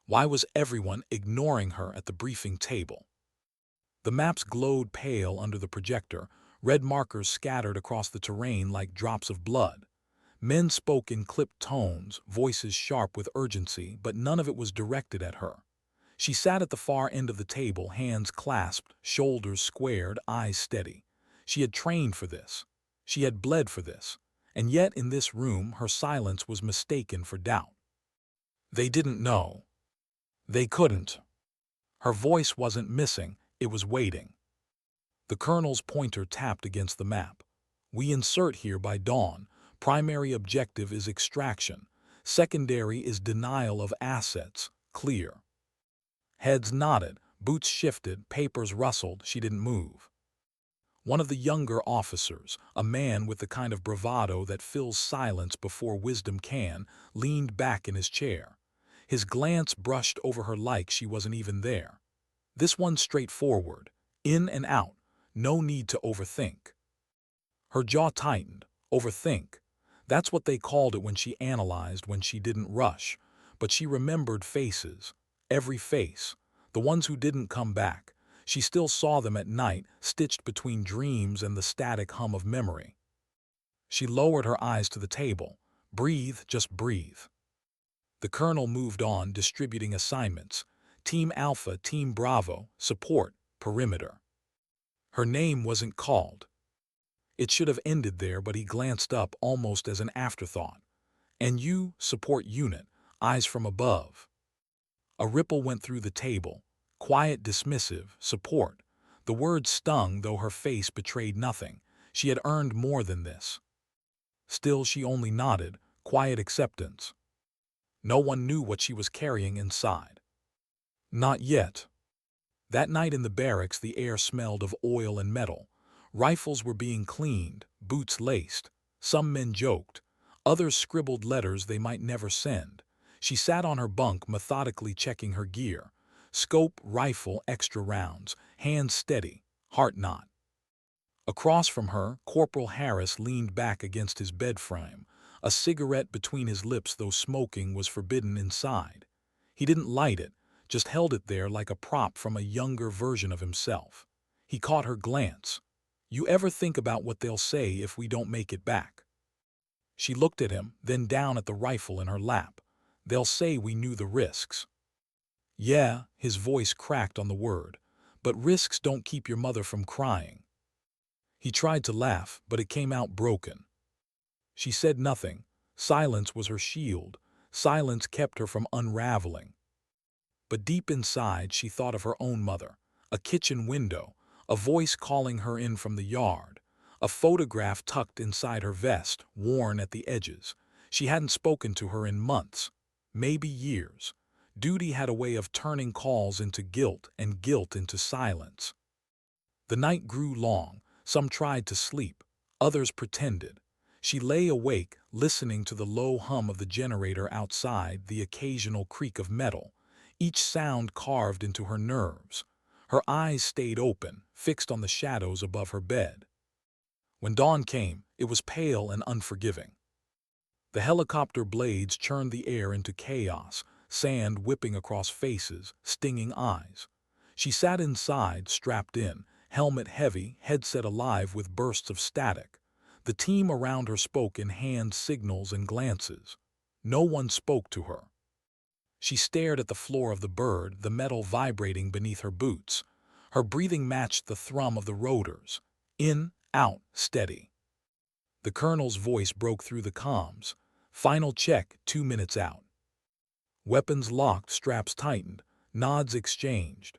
Why was everyone ignoring her at the briefing table? The maps glowed pale under the projector, red markers scattered across the terrain like drops of blood. Men spoke in clipped tones, voices sharp with urgency, but none of it was directed at her. She sat at the far end of the table, hands clasped, shoulders squared, eyes steady. She had trained for this. She had bled for this. And yet in this room her silence was mistaken for doubt. They didn't know. They couldn't. Her voice wasn't missing, it was waiting. The colonel's pointer tapped against the map. We insert here by dawn. Primary objective is extraction. Secondary is denial of assets. Clear. Heads nodded, boots shifted, papers rustled, she didn't move. One of the younger officers, a man with the kind of bravado that fills silence before wisdom can, leaned back in his chair. His glance brushed over her like she wasn't even there. This one's straightforward, in and out, no need to overthink. Her jaw tightened. Overthink. That's what they called it when she analyzed, when she didn't rush. But she remembered faces. Every face. The ones who didn't come back. She still saw them at night, stitched between dreams and the static hum of memory. She lowered her eyes to the table. Breathe, just breathe. The colonel moved on, distributing assignments. Team Alpha, Team Bravo, support, perimeter. Her name wasn't called. It should have ended there, but he glanced up almost as an afterthought. And you, support unit, eyes from above. A ripple went through the table. Quiet, dismissive, support. The word stung, though her face betrayed nothing. She had earned more than this. Still, she only nodded, quiet acceptance. No one knew what she was carrying inside. Not yet. That night in the barracks, the air smelled of oil and metal. Rifles were being cleaned, boots laced. Some men joked. Others scribbled letters they might never send. She sat on her bunk, methodically checking her gear. Scope, rifle, extra rounds, hands steady, heart not. Across from her, Corporal Harris leaned back against his bed frame, a cigarette between his lips, though smoking was forbidden inside. He didn't light it, just held it there like a prop from a younger version of himself. He caught her glance. You ever think about what they'll say if we don't make it back? She looked at him, then down at the rifle in her lap. They'll say we knew the risks. Yeah, his voice cracked on the word, but risks don't keep your mother from crying. He tried to laugh, but it came out broken. She said nothing. Silence was her shield. Silence kept her from unraveling. But deep inside she thought of her own mother, a kitchen window, a voice calling her in from the yard, a photograph tucked inside her vest, worn at the edges. She hadn't spoken to her in months, maybe years. Duty had a way of turning calls into guilt and guilt into silence. The night grew long. Some tried to sleep. Others pretended. She lay awake, listening to the low hum of the generator outside, the occasional creak of metal, each sound carved into her nerves. Her eyes stayed open, fixed on the shadows above her bed. When dawn came, it was pale and unforgiving. The helicopter blades churned the air into chaos, sand whipping across faces, stinging eyes. She sat inside, strapped in, helmet heavy, headset alive with bursts of static. The team around her spoke in hand signals and glances. No one spoke to her. She stared at the floor of the bird, the metal vibrating beneath her boots. Her breathing matched the thrum of the rotors. In, out, steady. The colonel's voice broke through the comms. Final check, 2 minutes out. Weapons locked, straps tightened, nods exchanged.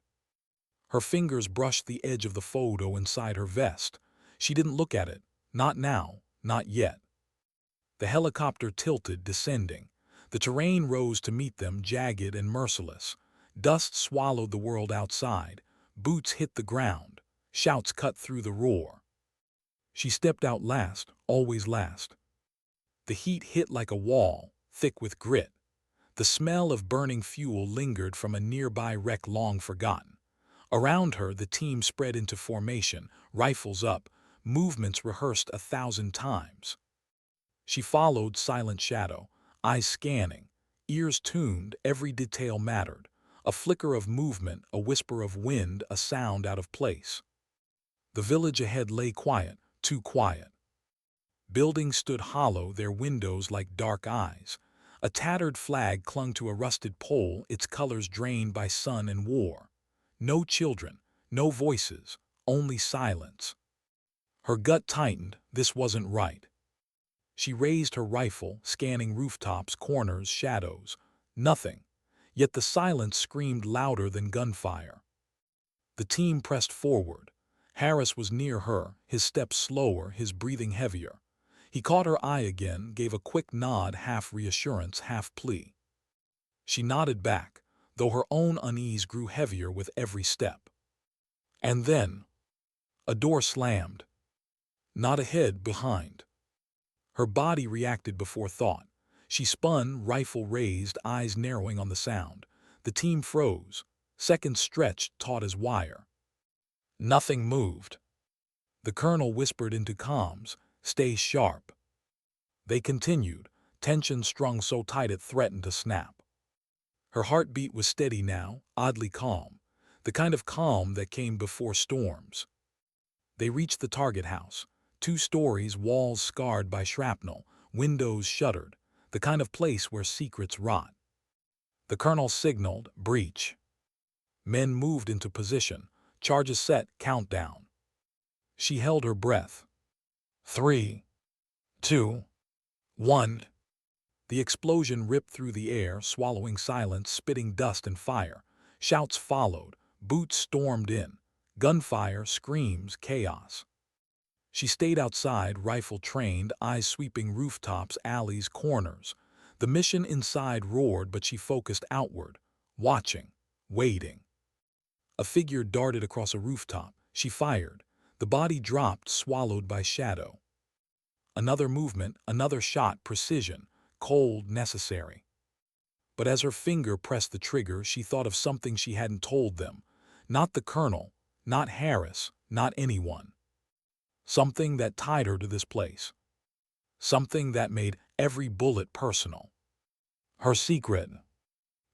Her fingers brushed the edge of the photo inside her vest. She didn't look at it. Not now, not yet. The helicopter tilted, descending. The terrain rose to meet them, jagged and merciless. Dust swallowed the world outside. Boots hit the ground. Shouts cut through the roar. She stepped out last, always last. The heat hit like a wall, thick with grit. The smell of burning fuel lingered from a nearby wreck long forgotten. Around her, the team spread into formation, rifles up, movements rehearsed 1,000 times. She followed, silent shadow, eyes scanning. Ears tuned, every detail mattered. A flicker of movement, a whisper of wind, a sound out of place. The village ahead lay quiet, too quiet. Buildings stood hollow, their windows like dark eyes. A tattered flag clung to a rusted pole, its colors drained by sun and war. No children, no voices, only silence. Her gut tightened, this wasn't right. She raised her rifle, scanning rooftops, corners, shadows. Nothing. Yet the silence screamed louder than gunfire. The team pressed forward. Harris was near her, his steps slower, his breathing heavier. He caught her eye again, gave a quick nod, half reassurance, half plea. She nodded back, though her own unease grew heavier with every step. And then, a door slammed. Not ahead, behind. Her body reacted before thought. She spun, rifle raised, eyes narrowing on the sound. The team froze. Seconds stretched, taut as wire. Nothing moved. The colonel whispered into comms, "Stay sharp." They continued, tension strung so tight it threatened to snap. Her heartbeat was steady now, oddly calm, the kind of calm that came before storms. They reached the target house. 2 stories, walls scarred by shrapnel, windows shuttered, the kind of place where secrets rot. The colonel signaled, "Breach." Men moved into position, charges set, countdown. She held her breath. 3, 2, 1. The explosion ripped through the air, swallowing silence, spitting dust and fire. Shouts followed, boots stormed in, gunfire, screams, chaos. She stayed outside, rifle trained, eyes sweeping rooftops, alleys, corners. The mission inside roared, but she focused outward, watching, waiting. A figure darted across a rooftop. She fired. The body dropped, swallowed by shadow. Another movement, another shot, precision, cold, necessary. But as her finger pressed the trigger, she thought of something she hadn't told them. Not the colonel, not Harris, not anyone. Something that tied her to this place. Something that made every bullet personal. Her secret.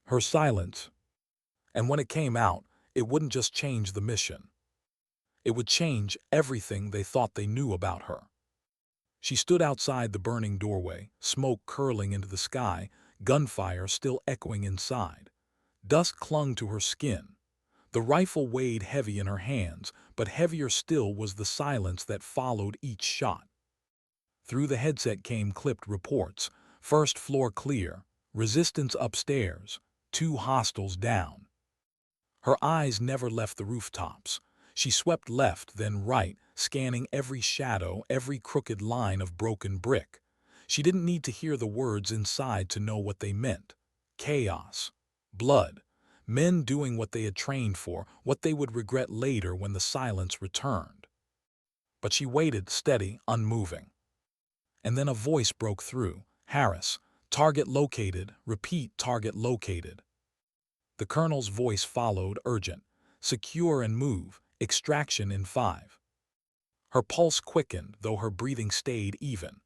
Her silence. And when it came out, it wouldn't just change the mission. It would change everything they thought they knew about her. She stood outside the burning doorway, smoke curling into the sky, gunfire still echoing inside. Dust clung to her skin. The rifle weighed heavy in her hands, but heavier still was the silence that followed each shot. Through the headset came clipped reports. First floor clear, resistance upstairs, 2 hostiles down. Her eyes never left the rooftops. She swept left, then right, scanning every shadow, every crooked line of broken brick. She didn't need to hear the words inside to know what they meant. Chaos. Blood. Men doing what they had trained for, what they would regret later when the silence returned. But she waited, steady, unmoving. And then a voice broke through. "Harris, target located, repeat, target located." The colonel's voice followed, urgent. "Secure and move, extraction in 5. Her pulse quickened, though her breathing stayed even.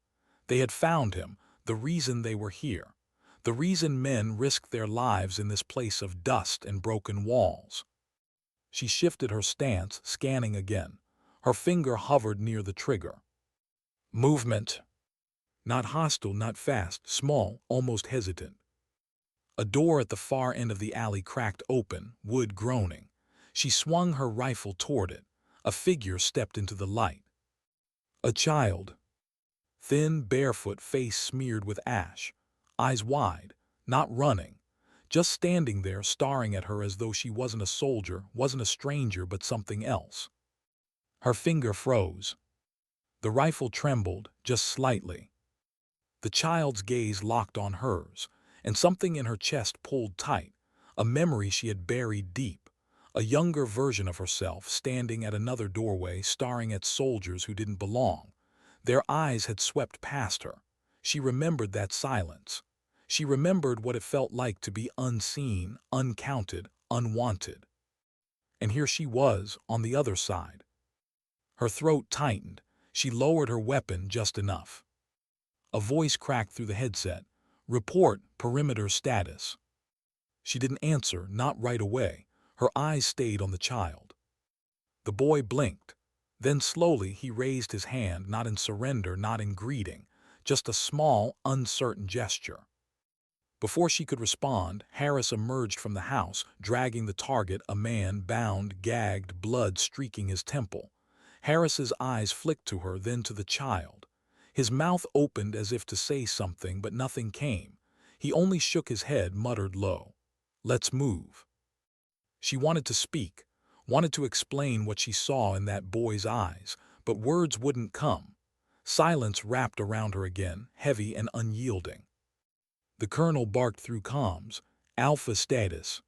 They had found him, the reason they were here. The reason men risked their lives in this place of dust and broken walls. She shifted her stance, scanning again. Her finger hovered near the trigger. Movement. Not hostile, not fast, small, almost hesitant. A door at the far end of the alley cracked open, wood groaning. She swung her rifle toward it. A figure stepped into the light. A child. Thin, barefoot, face smeared with ash. Eyes wide, not running, just standing there staring at her as though she wasn't a soldier, wasn't a stranger, but something else. Her finger froze. The rifle trembled, just slightly. The child's gaze locked on hers, and something in her chest pulled tight, a memory she had buried deep, a younger version of herself standing at another doorway, staring at soldiers who didn't belong. Their eyes had swept past her. She remembered that silence. She remembered what it felt like to be unseen, uncounted, unwanted. And here she was, on the other side. Her throat tightened. She lowered her weapon just enough. A voice cracked through the headset. Report perimeter status. She didn't answer, not right away. Her eyes stayed on the child. The boy blinked. Then slowly he raised his hand, not in surrender, not in greeting, just a small, uncertain gesture. Before she could respond, Harris emerged from the house, dragging the target, a man bound, gagged, blood streaking his temple. Harris's eyes flicked to her, then to the child. His mouth opened as if to say something, but nothing came. He only shook his head, muttered low, "Let's move." She wanted to speak, wanted to explain what she saw in that boy's eyes, but words wouldn't come. Silence wrapped around her again, heavy and unyielding. The colonel barked through comms, "Alpha status."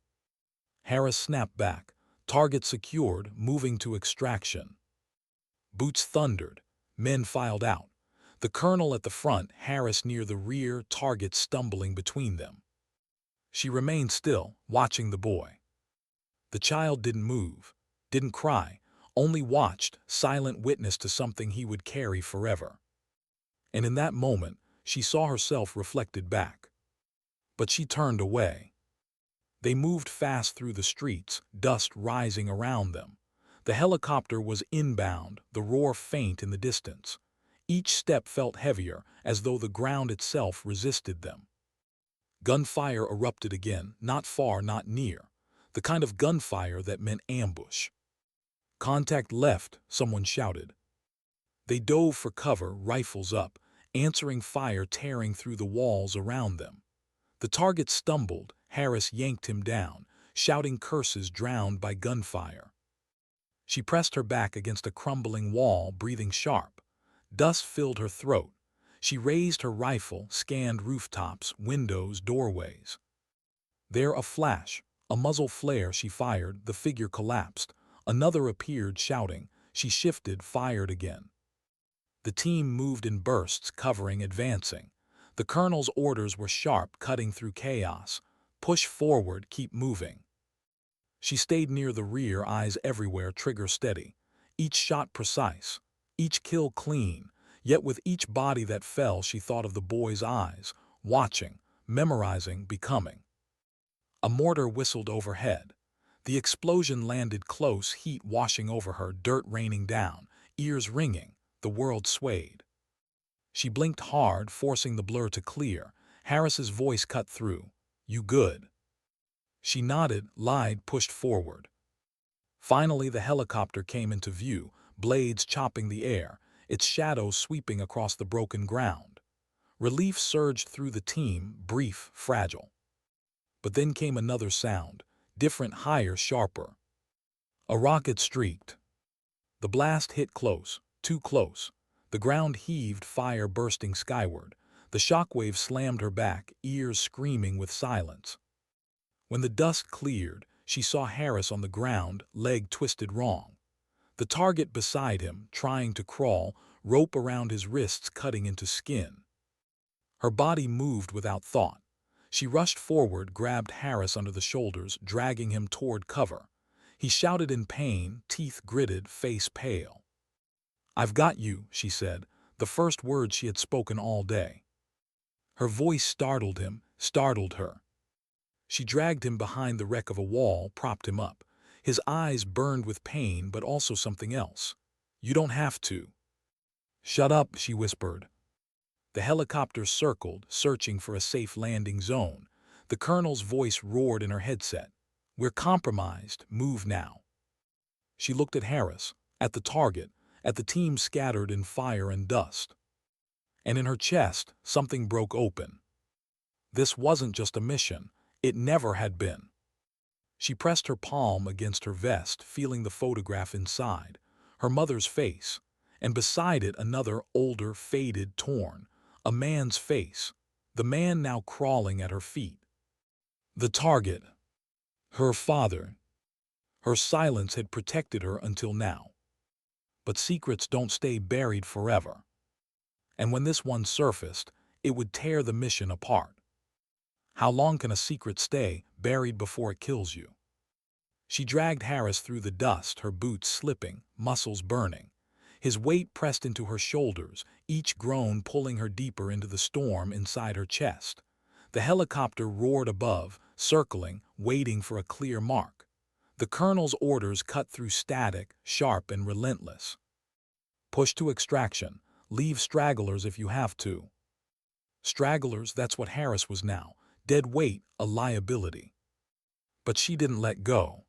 Harris snapped back, target secured, moving to extraction. Boots thundered. Men filed out. The colonel at the front, Harris near the rear, target stumbling between them. She remained still, watching the boy. The child didn't move, didn't cry, only watched, silent witness to something he would carry forever. And in that moment, she saw herself reflected back. But she turned away. They moved fast through the streets, dust rising around them. The helicopter was inbound, the roar faint in the distance. Each step felt heavier, as though the ground itself resisted them. Gunfire erupted again, not far, not near. The kind of gunfire that meant ambush. "Contact left," someone shouted. They dove for cover, rifles up, answering fire tearing through the walls around them. The target stumbled. Harris yanked him down, shouting curses drowned by gunfire. She pressed her back against a crumbling wall, breathing sharp. Dust filled her throat. She raised her rifle, scanned rooftops, windows, doorways. There a flash, a muzzle flare. She fired, the figure collapsed. Another appeared, shouting. She shifted, fired again. The team moved in bursts, covering, advancing. The colonel's orders were sharp, cutting through chaos. Push forward, keep moving. She stayed near the rear, eyes everywhere, trigger steady. Each shot precise, each kill clean. Yet with each body that fell, she thought of the boy's eyes, watching, memorizing, becoming. A mortar whistled overhead. The explosion landed close, heat washing over her, dirt raining down, ears ringing. The world swayed. She blinked hard, forcing the blur to clear. Harris's voice cut through. "You good?" She nodded, lied, pushed forward. Finally, the helicopter came into view, blades chopping the air, its shadow sweeping across the broken ground. Relief surged through the team, brief, fragile. But then came another sound, different, higher, sharper. A rocket streaked. The blast hit close, too close. The ground heaved, fire bursting skyward. The shockwave slammed her back, ears screaming with silence. When the dust cleared, she saw Harris on the ground, leg twisted wrong. The target beside him, trying to crawl, rope around his wrists cutting into skin. Her body moved without thought. She rushed forward, grabbed Harris under the shoulders, dragging him toward cover. He shouted in pain, teeth gritted, face pale. "I've got you," she said, the first word she had spoken all day. Her voice startled him, startled her. She dragged him behind the wreck of a wall, propped him up. His eyes burned with pain, but also something else. "You don't have to." "Shut up," she whispered. The helicopter circled, searching for a safe landing zone. The colonel's voice roared in her headset. "We're compromised. Move now." She looked at Harris, at the target, at the team scattered in fire and dust. And in her chest, something broke open. This wasn't just a mission. It never had been. She pressed her palm against her vest, feeling the photograph inside, her mother's face, and beside it another, older, faded, torn, a man's face, the man now crawling at her feet. The target. Her father. Her silence had protected her until now. But secrets don't stay buried forever. And when this one surfaced, it would tear the mission apart. How long can a secret stay buried before it kills you? She dragged Harris through the dust, her boots slipping, muscles burning. His weight pressed into her shoulders, each groan pulling her deeper into the storm inside her chest. The helicopter roared above, circling, waiting for a clear mark. The colonel's orders cut through static, sharp and relentless. Push to extraction. Leave stragglers if you have to. Stragglers, that's what Harris was now. Dead weight, a liability. But she didn't let go.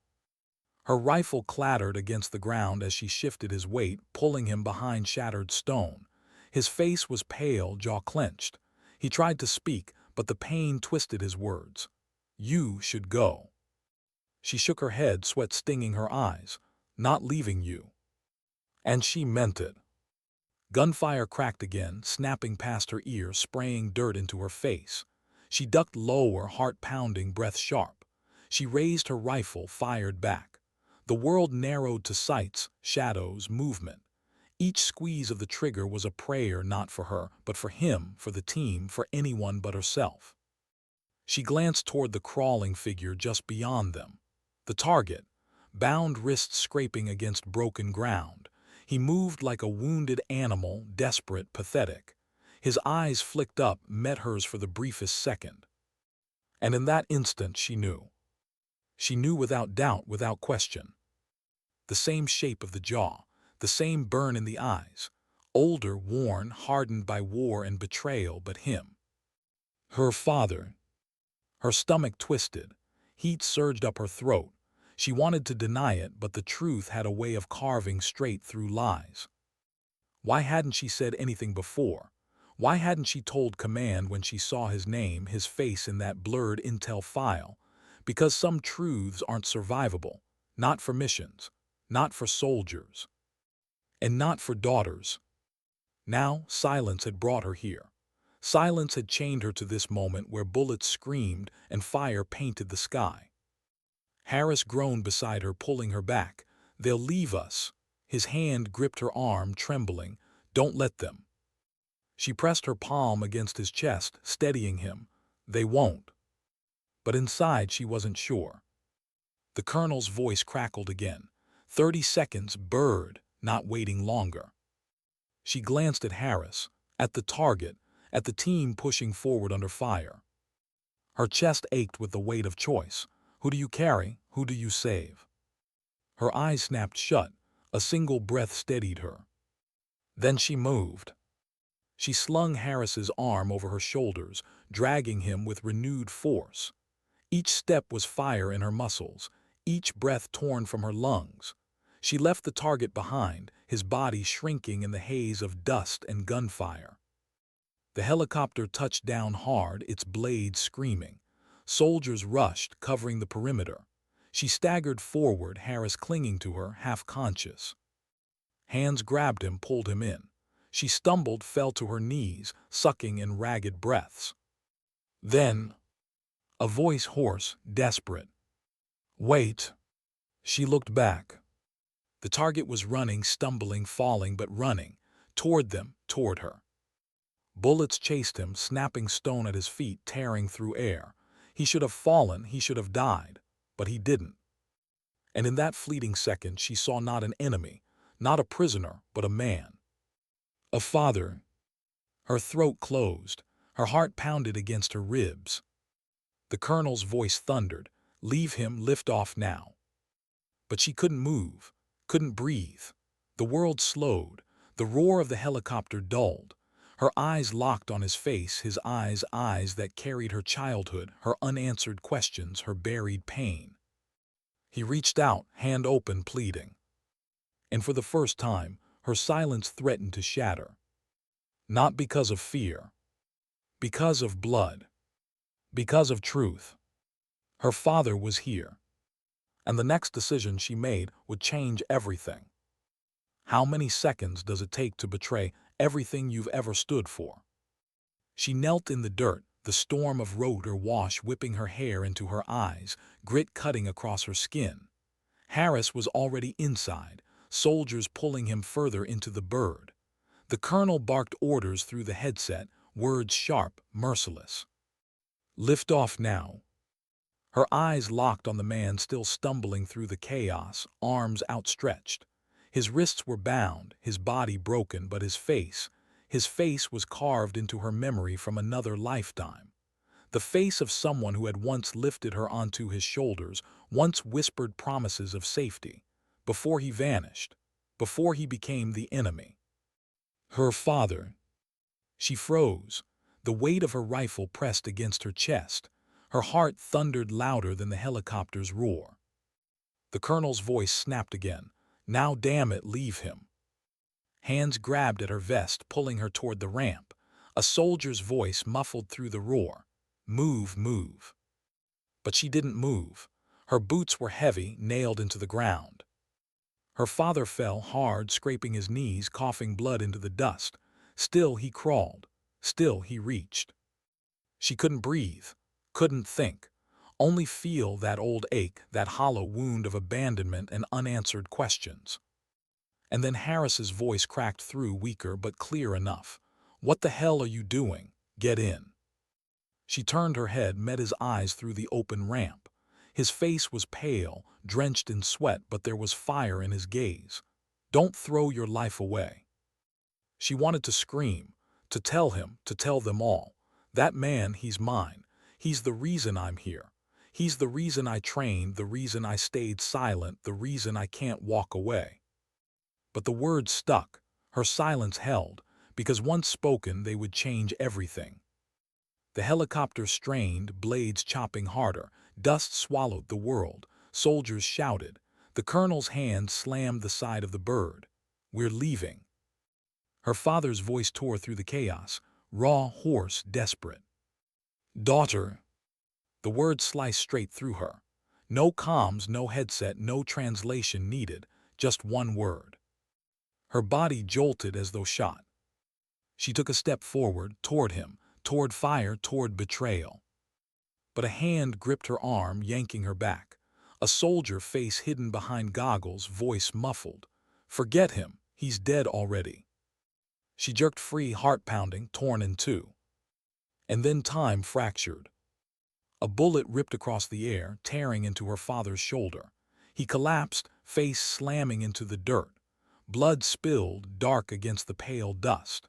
Her rifle clattered against the ground as she shifted his weight, pulling him behind shattered stone. His face was pale, jaw clenched. He tried to speak, but the pain twisted his words. You should go. She shook her head, sweat stinging her eyes. Not leaving you. And she meant it. Gunfire cracked again, snapping past her ear, spraying dirt into her face. She ducked lower, heart pounding, breath sharp. She raised her rifle, fired back. The world narrowed to sights, shadows, movement. Each squeeze of the trigger was a prayer not for her, but for him, for the team, for anyone but herself. She glanced toward the crawling figure just beyond them. The target, bound wrists scraping against broken ground. He moved like a wounded animal, desperate, pathetic. His eyes flicked up, met hers for the briefest second. And in that instant she knew. She knew without doubt, without question. The same shape of the jaw, the same burn in the eyes. Older, worn, hardened by war and betrayal, but him. Her father. Her stomach twisted. Heat surged up her throat. She wanted to deny it, but the truth had a way of carving straight through lies. Why hadn't she said anything before? Why hadn't she told command when she saw his name, his face in that blurred intel file? Because some truths aren't survivable. Not for missions. Not for soldiers. And not for daughters. Now, silence had brought her here. Silence had chained her to this moment where bullets screamed and fire painted the sky. Harris groaned beside her, pulling her back. They'll leave us. His hand gripped her arm, trembling. Don't let them. She pressed her palm against his chest, steadying him. They won't. But inside she wasn't sure. The colonel's voice crackled again. 30 seconds, bird, not waiting longer. She glanced at Harris, at the target, at the team pushing forward under fire. Her chest ached with the weight of choice. Who do you carry? Who do you save? Her eyes snapped shut. A single breath steadied her. Then she moved. She slung Harris's arm over her shoulders, dragging him with renewed force. Each step was fire in her muscles, each breath torn from her lungs. She left the target behind, his body shrinking in the haze of dust and gunfire. The helicopter touched down hard, its blades screaming. Soldiers rushed, covering the perimeter. She staggered forward, Harris clinging to her, half-conscious. Hands grabbed him, pulled him in. She stumbled, fell to her knees, sucking in ragged breaths. Then, a voice hoarse, desperate. Wait. She looked back. The target was running, stumbling, falling, but running. Toward them, toward her. Bullets chased him, snapping stone at his feet, tearing through air. He should have fallen, he should have died, but he didn't. And in that fleeting second she saw not an enemy, not a prisoner, but a man. A father. Her throat closed, her heart pounded against her ribs. The colonel's voice thundered, leave him, lift off now. But she couldn't move, couldn't breathe. The world slowed, the roar of the helicopter dulled. Her eyes locked on his face, his eyes that carried her childhood, her unanswered questions, her buried pain. He reached out, hand open, pleading. And for the first time, her silence threatened to shatter. Not because of fear. Because of blood. Because of truth. Her father was here. And the next decision she made would change everything. How many seconds does it take to betray everything you've ever stood for? She knelt in the dirt, the storm of rotor wash whipping her hair into her eyes, grit cutting across her skin. Harris was already inside, soldiers pulling him further into the bird. The colonel barked orders through the headset, words sharp, merciless. Lift off now. Her eyes locked on the man still stumbling through the chaos, arms outstretched. His wrists were bound, his body broken, but his face was carved into her memory from another lifetime. The face of someone who had once lifted her onto his shoulders, once whispered promises of safety, before he vanished, before he became the enemy. Her father. She froze, the weight of her rifle pressed against her chest. Her heart thundered louder than the helicopter's roar. The colonel's voice snapped again. Now damn it, leave him. Hands grabbed at her vest, pulling her toward the ramp. A soldier's voice muffled through the roar. Move, move. But she didn't move. Her boots were heavy, nailed into the ground. Her father fell hard, scraping his knees, coughing blood into the dust. Still he crawled. Still he reached. She couldn't breathe, couldn't think, only feel that old ache, that hollow wound of abandonment and unanswered questions. And then Harris's voice cracked through, weaker but clear enough. What the hell are you doing? Get in. She turned her head, met his eyes through the open ramp. His face was pale, drenched in sweat, but there was fire in his gaze. Don't throw your life away. She wanted to scream, to tell him, to tell them all. That man, he's mine. He's the reason I'm here. He's the reason I trained, the reason I stayed silent, the reason I can't walk away. But the words stuck. Her silence held, because once spoken they would change everything. The helicopter strained, blades chopping harder. Dust swallowed the world. Soldiers shouted. The colonel's hand slammed the side of the bird. We're leaving. Her father's voice tore through the chaos, raw, hoarse, desperate. Daughter. The word sliced straight through her. No comms, no headset, no translation needed, just one word. Her body jolted as though shot. She took a step forward, toward him, toward fire, toward betrayal. But a hand gripped her arm, yanking her back. A soldier, face hidden behind goggles, voice muffled. Forget him, he's dead already. She jerked free, heart pounding, torn in two. And then time fractured. A bullet ripped across the air, tearing into her father's shoulder. He collapsed, face slamming into the dirt. Blood spilled, dark against the pale dust.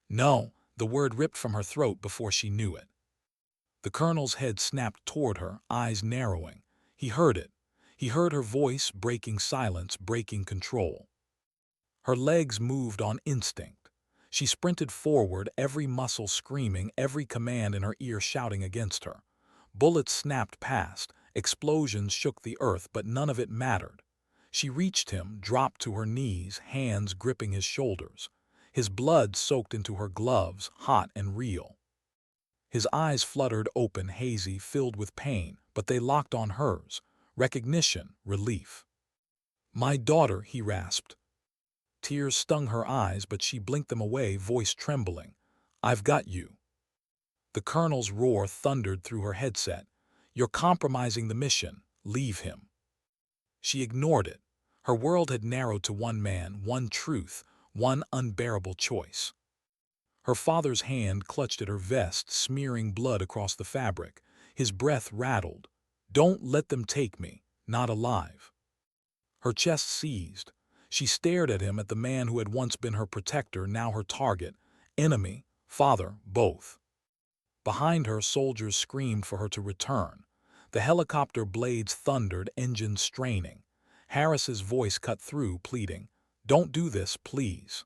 No, the word ripped from her throat before she knew it. The colonel's head snapped toward her, eyes narrowing. He heard it. He heard her voice, breaking silence, breaking control. Her legs moved on instinct. She sprinted forward, every muscle screaming, every command in her ear shouting against her. Bullets snapped past, explosions shook the earth, but none of it mattered. She reached him, dropped to her knees, hands gripping his shoulders. His blood soaked into her gloves, hot and real. His eyes fluttered open, hazy, filled with pain, but they locked on hers. Recognition, relief. My daughter, he rasped. Tears stung her eyes, but she blinked them away, voice trembling. I've got you. The colonel's roar thundered through her headset. You're compromising the mission. Leave him. She ignored it. Her world had narrowed to one man, one truth, one unbearable choice. Her father's hand clutched at her vest, smearing blood across the fabric. His breath rattled. Don't let them take me, not alive. Her chest seized. She stared at him, at the man who had once been her protector, now her target. Enemy, father, both. Behind her, soldiers screamed for her to return. The helicopter blades thundered, engines straining. Harris's voice cut through, pleading, Don't do this, please.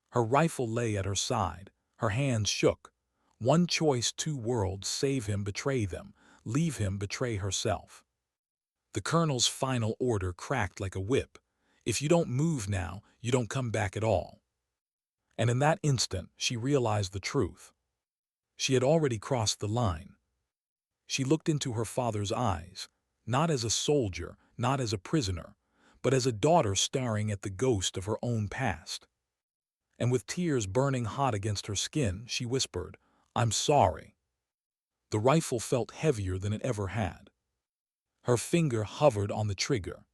Her rifle lay at her side. Her hands shook. One choice, two worlds, save him, betray them. Leave him, betray herself. The colonel's final order cracked like a whip. If you don't move now, you don't come back at all. And in that instant, she realized the truth. She had already crossed the line. She looked into her father's eyes, not as a soldier, not as a prisoner, but as a daughter staring at the ghost of her own past. And with tears burning hot against her skin, she whispered, I'm sorry. The rifle felt heavier than it ever had. Her finger hovered on the trigger.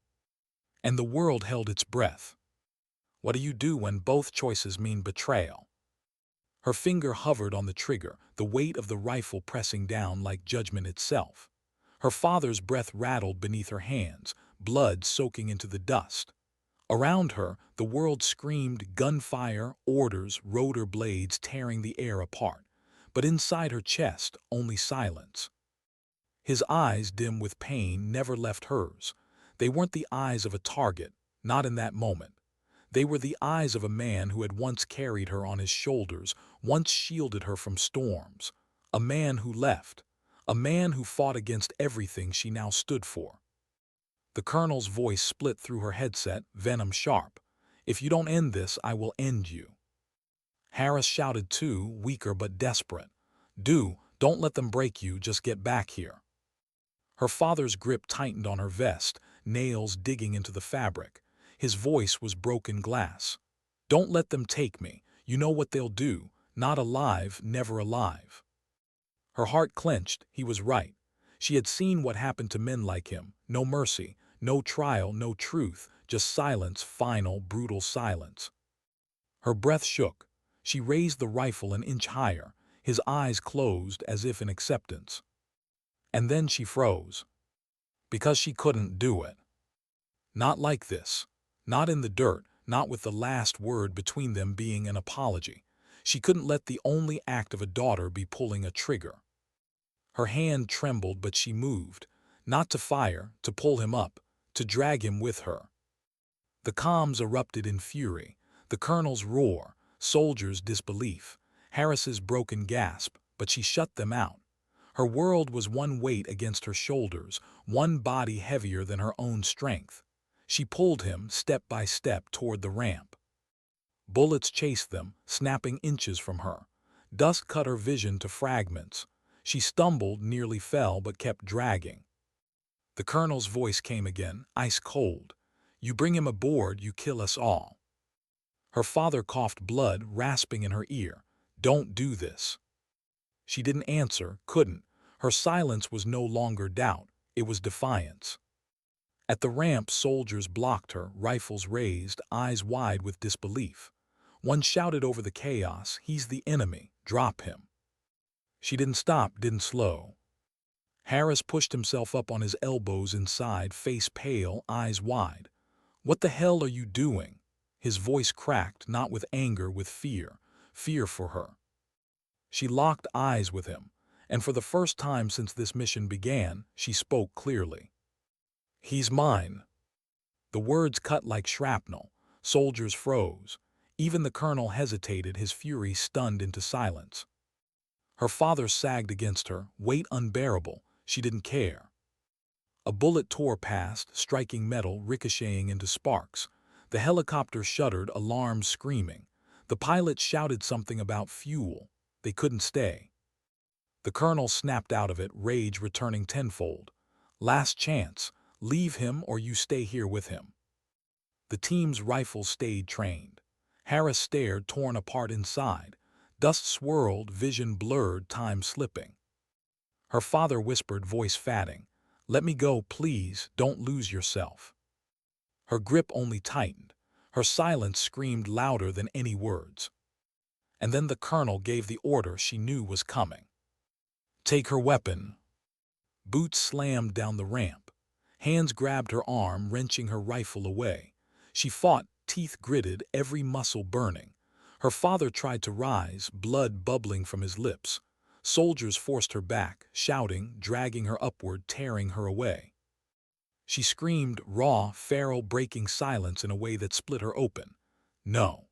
And the world held its breath. What do you do when both choices mean betrayal? Her finger hovered on the trigger, the weight of the rifle pressing down like judgment itself. Her father's breath rattled beneath her hands, blood soaking into the dust. Around her, the world screamed, gunfire, orders, rotor blades tearing the air apart. but inside her chest, only silence. His eyes, dim with pain, never left hers. They weren't the eyes of a target, not in that moment. They were the eyes of a man who had once carried her on his shoulders, once shielded her from storms. A man who left. A man who fought against everything she now stood for. The colonel's voice split through her headset, venom sharp. "If you don't end this, I will end you." Harris shouted too, weaker but desperate. Don't let them break you, just get back here." Her father's grip tightened on her vest, nails digging into the fabric. His voice was broken glass. "Don't let them take me. You know what they'll do. Not alive, never alive." Her heart clenched. He was right. She had seen what happened to men like him. No mercy, no trial, no truth, just silence, final, brutal silence. Her breath shook. She raised the rifle an inch higher, his eyes closed as if in acceptance. And then she froze. Because she couldn't do it. Not like this. Not in the dirt, not with the last word between them being an apology. She couldn't let the only act of a daughter be pulling a trigger. Her hand trembled, but she moved. Not to fire, to pull him up, to drag him with her. The comms erupted in fury. The colonel's roar, soldiers' disbelief, Harris's broken gasp, but she shut them out. Her world was one weight against her shoulders, one body heavier than her own strength. She pulled him, step by step, toward the ramp. Bullets chased them, snapping inches from her. Dust cut her vision to fragments. She stumbled, nearly fell, but kept dragging. The colonel's voice came again, ice cold. "You bring him aboard, you kill us all." Her father coughed blood, rasping in her ear. "Don't do this." She didn't answer, couldn't. Her silence was no longer doubt, it was defiance. At the ramp, soldiers blocked her, rifles raised, eyes wide with disbelief. One shouted over the chaos, "He's the enemy, drop him." She didn't stop, didn't slow. Harris pushed himself up on his elbows inside, face pale, eyes wide. "What the hell are you doing?" His voice cracked, not with anger, with fear. Fear for her. She locked eyes with him, and for the first time since this mission began, she spoke clearly. "He's mine." The words cut like shrapnel. Soldiers froze. Even the colonel hesitated, his fury stunned into silence. Her father sagged against her, weight unbearable. She didn't care. A bullet tore past, striking metal, ricocheting into sparks. The helicopter shuddered, alarms screaming. The pilot shouted something about fuel. They couldn't stay. The colonel snapped out of it, rage returning tenfold. "Last chance. Leave him or you stay here with him." The team's rifles stayed trained. Harris stared, torn apart inside. Dust swirled, vision blurred, time slipping. Her father whispered, voice fatting, "Let me go, please, don't lose yourself." Her grip only tightened. Her silence screamed louder than any words. And then the colonel gave the order she knew was coming. "Take her weapon." Boots slammed down the ramp. Hands grabbed her arm, wrenching her rifle away. She fought, teeth gritted, every muscle burning. Her father tried to rise, blood bubbling from his lips. Soldiers forced her back, shouting, dragging her upward, tearing her away. She screamed, raw, feral, breaking silence in a way that split her open. "No."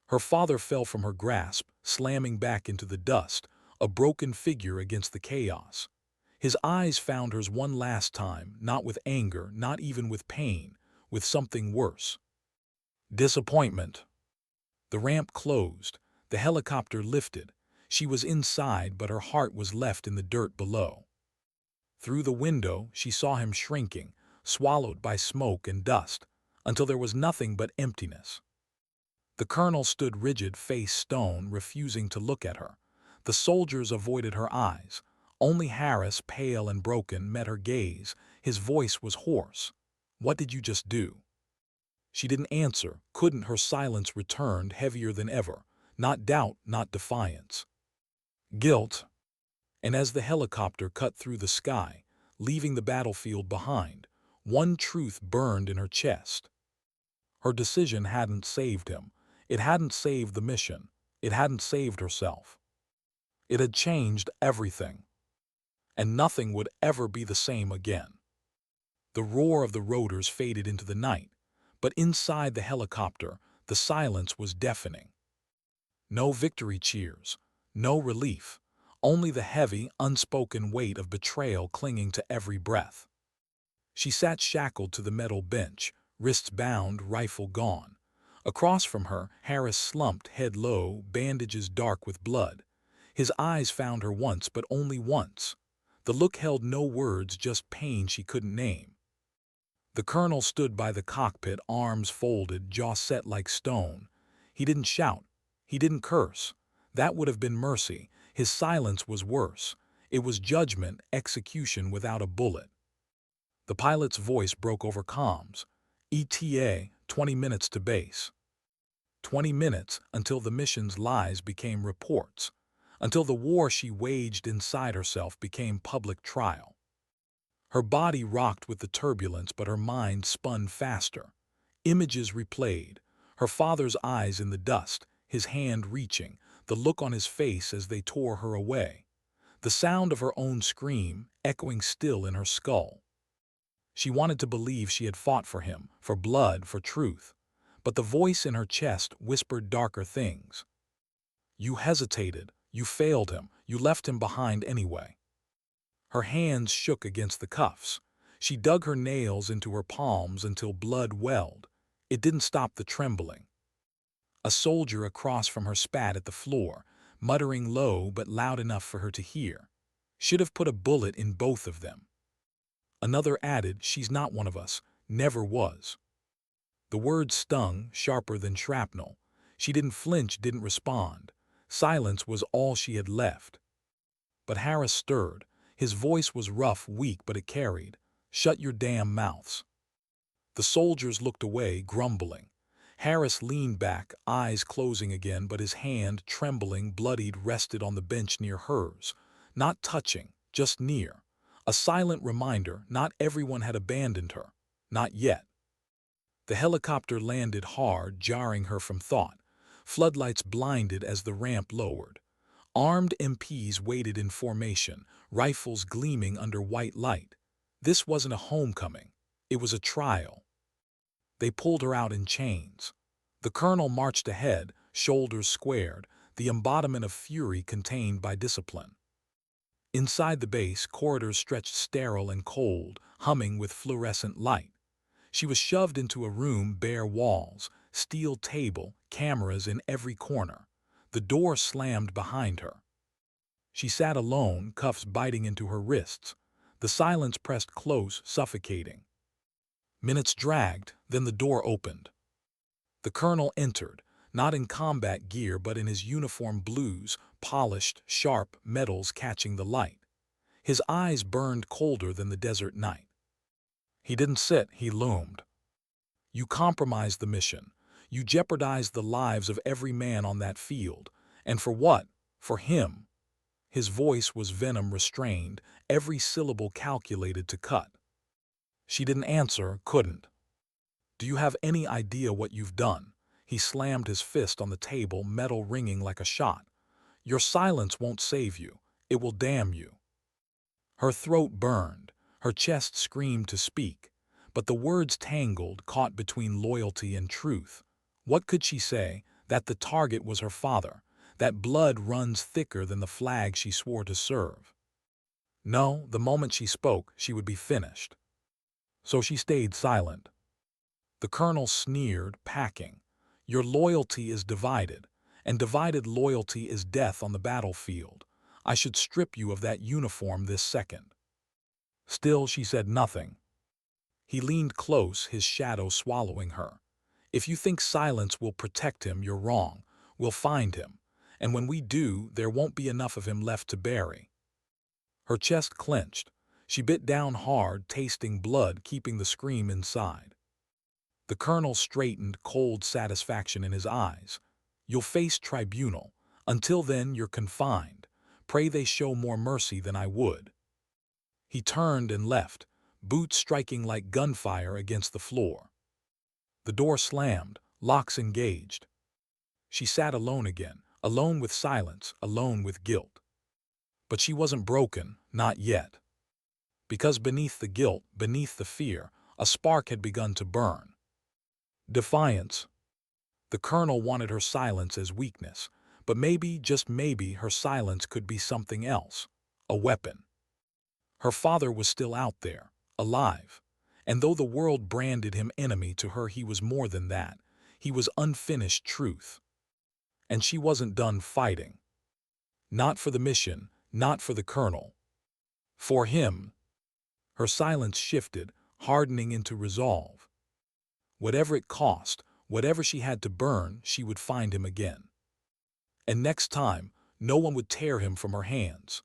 Her father fell from her grasp, slamming back into the dust, a broken figure against the chaos. His eyes found hers one last time, not with anger, not even with pain, with something worse. Disappointment. The ramp closed. The helicopter lifted. She was inside, but her heart was left in the dirt below. Through the window, she saw him shrinking, swallowed by smoke and dust, until there was nothing but emptiness. The colonel stood rigid, face stone, refusing to look at her. The soldiers avoided her eyes. Only Harris, pale and broken, met her gaze. His voice was hoarse. "What did you just do?" She didn't answer, couldn't. Her silence returned, heavier than ever. Not doubt, not defiance. Guilt. And as the helicopter cut through the sky, leaving the battlefield behind, one truth burned in her chest. Her decision hadn't saved him. It hadn't saved the mission. It hadn't saved herself. It had changed everything, and nothing would ever be the same again. The roar of the rotors faded into the night, but inside the helicopter, the silence was deafening. No victory cheers, no relief, only the heavy, unspoken weight of betrayal clinging to every breath. She sat shackled to the metal bench, wrists bound, rifle gone. Across from her, Harris slumped, head low, bandages dark with blood. His eyes found her once, but only once. The look held no words, just pain she couldn't name. The colonel stood by the cockpit, arms folded, jaw set like stone. He didn't shout. He didn't curse. That would have been mercy. His silence was worse. It was judgment, execution without a bullet. The pilot's voice broke over comms. ETA, 20 minutes to base. 20 minutes until the mission's lies became reports, until the war she waged inside herself became public trial. Her body rocked with the turbulence, but her mind spun faster. Images replayed, her father's eyes in the dust, his hand reaching, the look on his face as they tore her away. The sound of her own scream echoing still in her skull. She wanted to believe she had fought for him, for blood, for truth. But the voice in her chest whispered darker things. You hesitated, you failed him, you left him behind anyway. Her hands shook against the cuffs. She dug her nails into her palms until blood welled. It didn't stop the trembling. A soldier across from her spat at the floor, muttering low but loud enough for her to hear. Should have put a bullet in both of them. Another added, she's not one of us, never was. The words stung, sharper than shrapnel. She didn't flinch, didn't respond. Silence was all she had left. But Harris stirred. His voice was rough, weak, but it carried. Shut your damn mouths. The soldiers looked away, grumbling. Harris leaned back, eyes closing again, but his hand, trembling, bloodied, rested on the bench near hers. Not touching, just near. A silent reminder, not everyone had abandoned her. Not yet. The helicopter landed hard, jarring her from thought. Floodlights blinded as the ramp lowered. Armed MPs waited in formation, rifles gleaming under white light. This wasn't a homecoming. It was a trial. They pulled her out in chains. The colonel marched ahead, shoulders squared, the embodiment of fury contained by discipline. Inside the base, corridors stretched sterile and cold, humming with fluorescent light. She was shoved into a room, bare walls, steel table, cameras in every corner. The door slammed behind her. She sat alone, cuffs biting into her wrists. The silence pressed close, suffocating. Minutes dragged, then the door opened. The colonel entered, not in combat gear but in his uniform blues, polished, sharp, metals catching the light. His eyes burned colder than the desert night. He didn't sit, he loomed. You compromised the mission. You jeopardized the lives of every man on that field. And for what? For him. His voice was venom restrained, every syllable calculated to cut. She didn't answer, couldn't. Do you have any idea what you've done? He slammed his fist on the table, metal ringing like a shot. Your silence won't save you. It will damn you. Her throat burned. Her chest screamed to speak. But the words tangled, caught between loyalty and truth. What could she say? That the target was her father. That blood runs thicker than the flag she swore to serve. No, the moment she spoke, she would be finished. So she stayed silent. The colonel sneered, packing. Your loyalty is divided, and divided loyalty is death on the battlefield. I should strip you of that uniform this second. Still, she said nothing. He leaned close, his shadow swallowing her. If you think silence will protect him, you're wrong. We'll find him. And when we do, there won't be enough of him left to bury. Her chest clenched. She bit down hard, tasting blood, keeping the scream inside. The colonel straightened, cold satisfaction in his eyes. You'll face tribunal. Until then, you're confined. Pray they show more mercy than I would. He turned and left, boots striking like gunfire against the floor. The door slammed, locks engaged. She sat alone again, alone with silence, alone with guilt. But she wasn't broken, not yet. Because beneath the guilt, beneath the fear, a spark had begun to burn. Defiance. The colonel wanted her silence as weakness, but maybe, just maybe, her silence could be something else. A weapon. Her father was still out there, alive. And though the world branded him enemy, to her he was more than that. He was unfinished truth. And she wasn't done fighting. Not for the mission, not for the colonel. For him. Her silence shifted, hardening into resolve. Whatever it cost, whatever she had to burn, she would find him again. And next time, no one would tear him from her hands.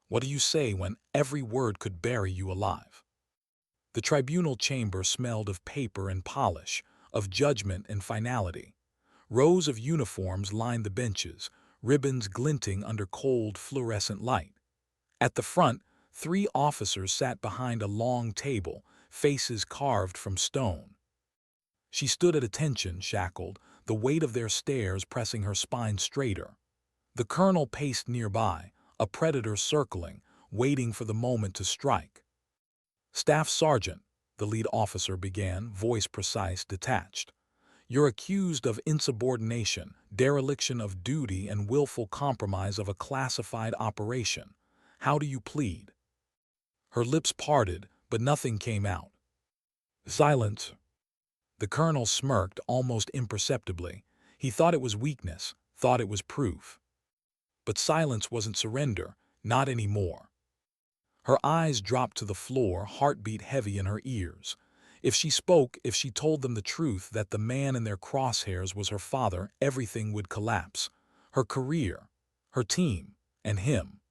What do you say when every word could bury you alive? The tribunal chamber smelled of paper and polish, of judgment and finality. Rows of uniforms lined the benches, ribbons glinting under cold fluorescent light. At the front, 3 officers sat behind a long table, faces carved from stone. She stood at attention, shackled, the weight of their stares pressing her spine straighter. The colonel paced nearby, a predator circling, waiting for the moment to strike. "Staff Sergeant," the lead officer began, voice precise, detached. "You're accused of insubordination, dereliction of duty, and willful compromise of a classified operation. How do you plead?" Her lips parted, but nothing came out. "Silence." The colonel smirked almost imperceptibly. He thought it was weakness, thought it was proof. But silence wasn't surrender, not anymore. Her eyes dropped to the floor, heartbeat heavy in her ears. If she spoke, if she told them the truth that the man in their crosshairs was her father, everything would collapse. Her career, her team, and him.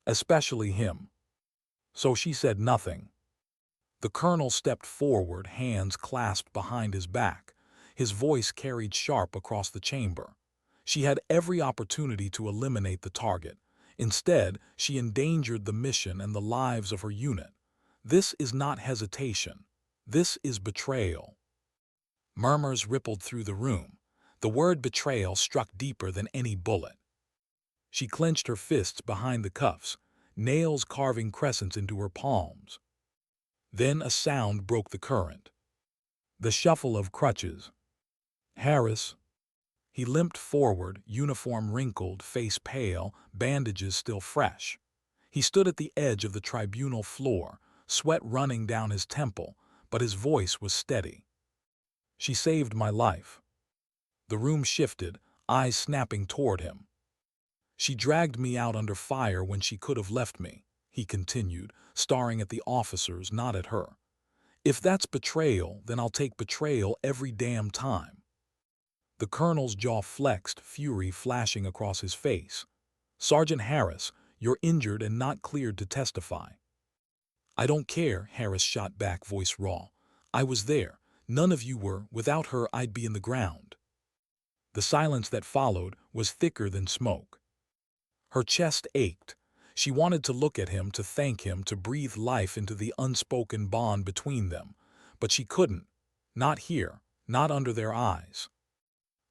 Especially him. So she said nothing. The colonel stepped forward, hands clasped behind his back. His voice carried sharp across the chamber. She had every opportunity to eliminate the target. Instead, she endangered the mission and the lives of her unit. This is not hesitation. This is betrayal. Murmurs rippled through the room. The word betrayal struck deeper than any bullet. She clenched her fists behind the cuffs, nails carving crescents into her palms. Then a sound broke the current. The shuffle of crutches. "Harris." He limped forward, uniform wrinkled, face pale, bandages still fresh. He stood at the edge of the tribunal floor, sweat running down his temple, but his voice was steady. "She saved my life." The room shifted, eyes snapping toward him. "She dragged me out under fire when she could have left me," he continued, staring at the officers, not at her. "If that's betrayal, then I'll take betrayal every damn time." The colonel's jaw flexed, fury flashing across his face. "Sergeant Harris, you're injured and not cleared to testify." "I don't care," Harris shot back, voice raw. "I was there. None of you were. Without her, I'd be in the ground." The silence that followed was thicker than smoke. Her chest ached. She wanted to look at him, to thank him, to breathe life into the unspoken bond between them. But she couldn't. Not here. Not under their eyes.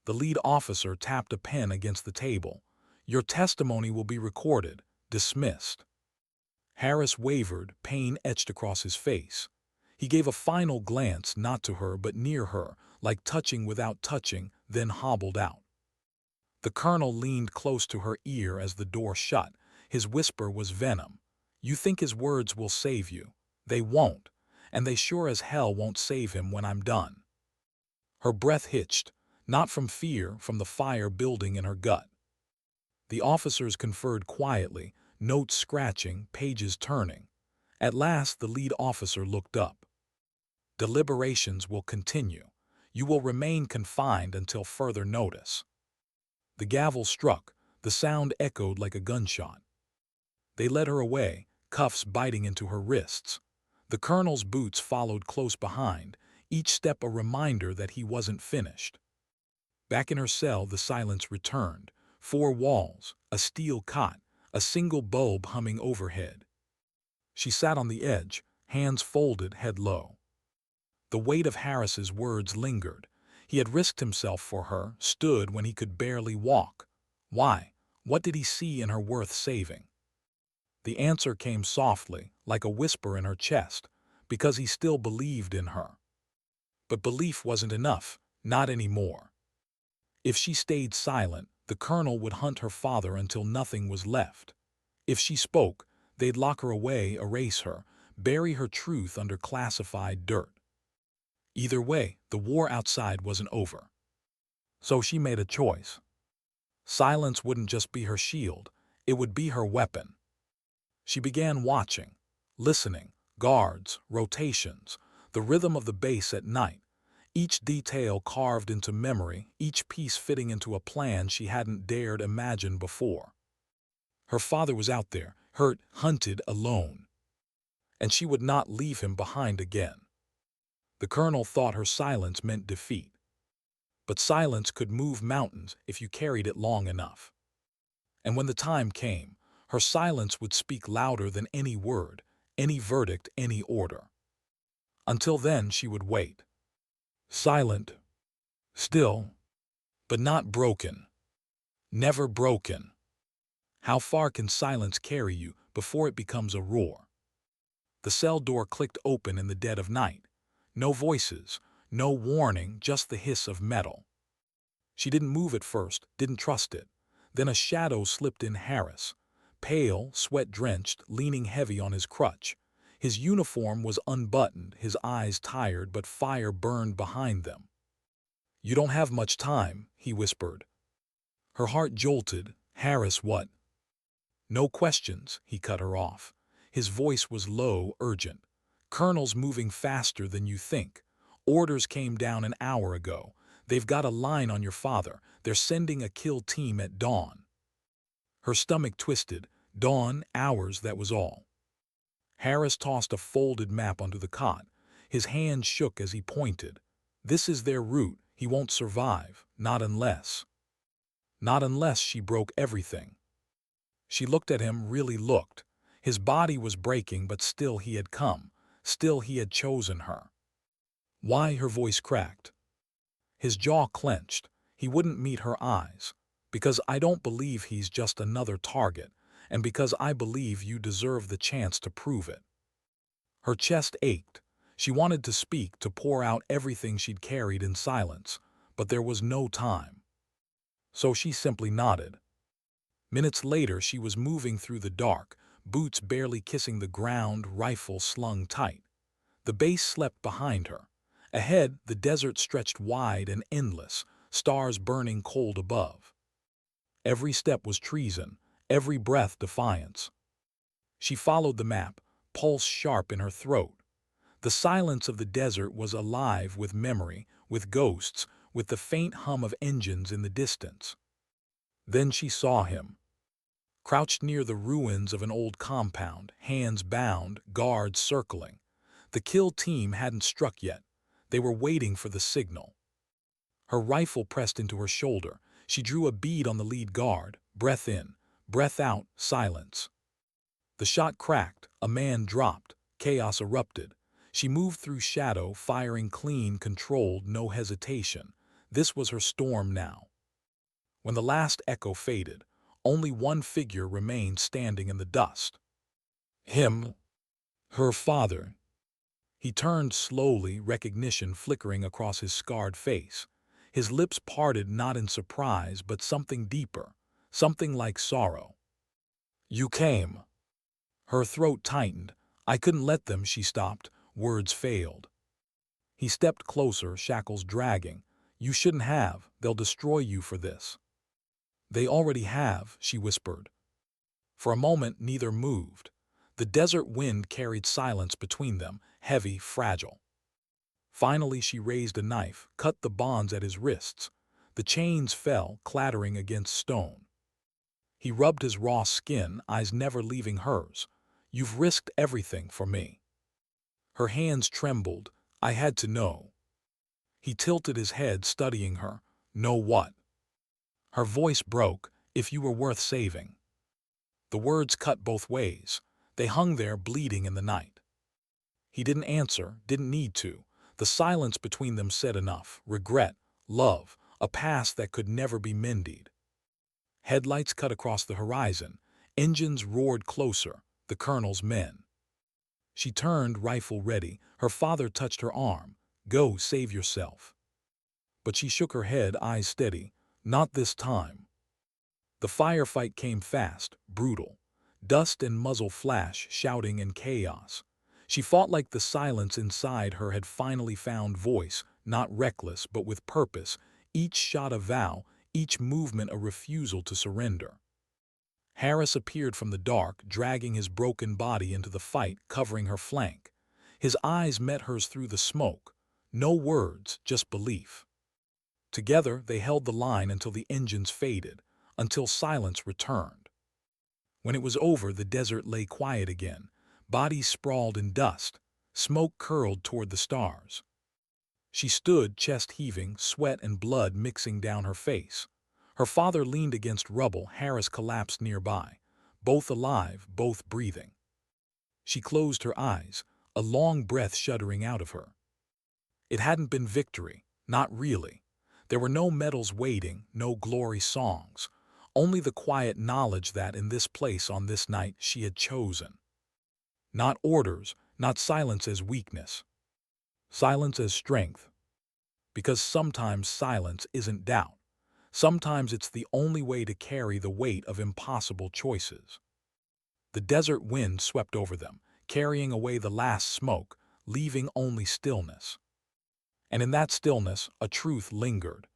The lead officer tapped a pen against the table. "Your testimony will be recorded. Dismissed." Harris wavered, pain etched across his face. He gave a final glance, not to her but near her, like touching without touching, then hobbled out. The colonel leaned close to her ear as the door shut. His whisper was venom. "You think his words will save you. They won't. And they sure as hell won't save him when I'm done." Her breath hitched, not from fear, from the fire building in her gut. The officers conferred quietly, notes scratching, pages turning. At last the lead officer looked up. "Deliberations will continue. You will remain confined until further notice." The gavel struck. The sound echoed like a gunshot. They led her away, cuffs biting into her wrists. The colonel's boots followed close behind, each step a reminder that he wasn't finished. Back in her cell, the silence returned. 4 walls, a steel cot, a single bulb humming overhead. She sat on the edge, hands folded, head low. The weight of Harris's words lingered. He had risked himself for her, stood when he could barely walk. Why? What did he see in her worth saving? The answer came softly, like a whisper in her chest, because he still believed in her. But belief wasn't enough, not anymore. If she stayed silent, the colonel would hunt her father until nothing was left. If she spoke, they'd lock her away, erase her, bury her truth under classified dirt. Either way, the war outside wasn't over. So she made a choice. Silence wouldn't just be her shield, it would be her weapon. She began watching, listening, guards, rotations, the rhythm of the base at night, each detail carved into memory, each piece fitting into a plan she hadn't dared imagine before. Her father was out there, hurt, hunted, alone. And she would not leave him behind again. The colonel thought her silence meant defeat. But silence could move mountains if you carried it long enough. And when the time came, her silence would speak louder than any word, any verdict, any order. Until then, she would wait. Silent, still, but not broken. Never broken. How far can silence carry you before it becomes a roar? The cell door clicked open in the dead of night. No voices, no warning, just the hiss of metal. She didn't move at first, didn't trust it. Then a shadow slipped in. Harris, pale, sweat-drenched, leaning heavy on his crutch. His uniform was unbuttoned, his eyes tired, but fire burned behind them. "You don't have much time," he whispered. Her heart jolted. "Harris, what?" "No questions," he cut her off. His voice was low, urgent. "Colonel's moving faster than you think. Orders came down an hour ago. They've got a line on your father. They're sending a kill team at dawn." Her stomach twisted. Dawn, hours, that was all. Harris tossed a folded map onto the cot. His hand shook as he pointed. "This is their route. He won't survive. Not unless." Not unless she broke everything. She looked at him, really looked. His body was breaking, but still he had come. Still he had chosen her. "Why?" Her voice cracked. His jaw clenched. He wouldn't meet her eyes. "Because I don't believe he's just another target, and because I believe you deserve the chance to prove it." Her chest ached. She wanted to speak, to pour out everything she'd carried in silence, but there was no time. So she simply nodded. Minutes later, she was moving through the dark, boots barely kissing the ground, rifle slung tight. The base slept behind her. Ahead, the desert stretched wide and endless, stars burning cold above. Every step was treason, every breath defiance. She followed the map, pulse sharp in her throat. The silence of the desert was alive with memory, with ghosts, with the faint hum of engines in the distance. Then she saw him. Crouched near the ruins of an old compound, hands bound, guards circling. The kill team hadn't struck yet. They were waiting for the signal. Her rifle pressed into her shoulder. She drew a bead on the lead guard. Breath in, breath out, silence. The shot cracked. A man dropped. Chaos erupted. She moved through shadow, firing clean, controlled, no hesitation. This was her storm now. When the last echo faded, only one figure remained standing in the dust. Him. Her father. He turned slowly, recognition flickering across his scarred face. His lips parted, not in surprise, but something deeper, something like sorrow. "You came." Her throat tightened. "I couldn't let them," she stopped. Words failed. He stepped closer, shackles dragging. "You shouldn't have. They'll destroy you for this." "They already have," she whispered. For a moment, neither moved. The desert wind carried silence between them, heavy, fragile. Finally, she raised a knife, cut the bonds at his wrists. The chains fell, clattering against stone. He rubbed his raw skin, eyes never leaving hers. "You've risked everything for me." Her hands trembled. "I had to know." He tilted his head, studying her. "Know what?" Her voice broke. "If you were worth saving." The words cut both ways. They hung there, bleeding in the night. He didn't answer, didn't need to. The silence between them said enough. Regret, love, a past that could never be mended. Headlights cut across the horizon. Engines roared closer. the colonel's men. She turned, rifle ready. Her father touched her arm. "Go, save yourself." But she shook her head, eyes steady. "Not this time." The firefight came fast, brutal. Dust and muzzle flash, shouting and chaos. She fought like the silence inside her had finally found voice, not reckless but with purpose, each shot a vow, each movement a refusal to surrender. Harris appeared from the dark, dragging his broken body into the fight, covering her flank. His eyes met hers through the smoke. No words, just belief. Together, they held the line until the engines faded, until silence returned. When it was over, the desert lay quiet again, bodies sprawled in dust, smoke curled toward the stars. She stood, chest heaving, sweat and blood mixing down her face. Her father leaned against rubble, Harris collapsed nearby, both alive, both breathing. She closed her eyes, a long breath shuddering out of her. It hadn't been victory, not really. There were no medals waiting, no glory songs, only the quiet knowledge that in this place on this night she had chosen. Not orders, not silence as weakness. Silence as strength. Because sometimes silence isn't doubt. Sometimes it's the only way to carry the weight of impossible choices. The desert wind swept over them, carrying away the last smoke, leaving only stillness. And in that stillness, a truth lingered.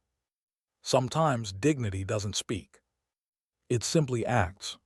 Sometimes dignity doesn't speak. It simply acts.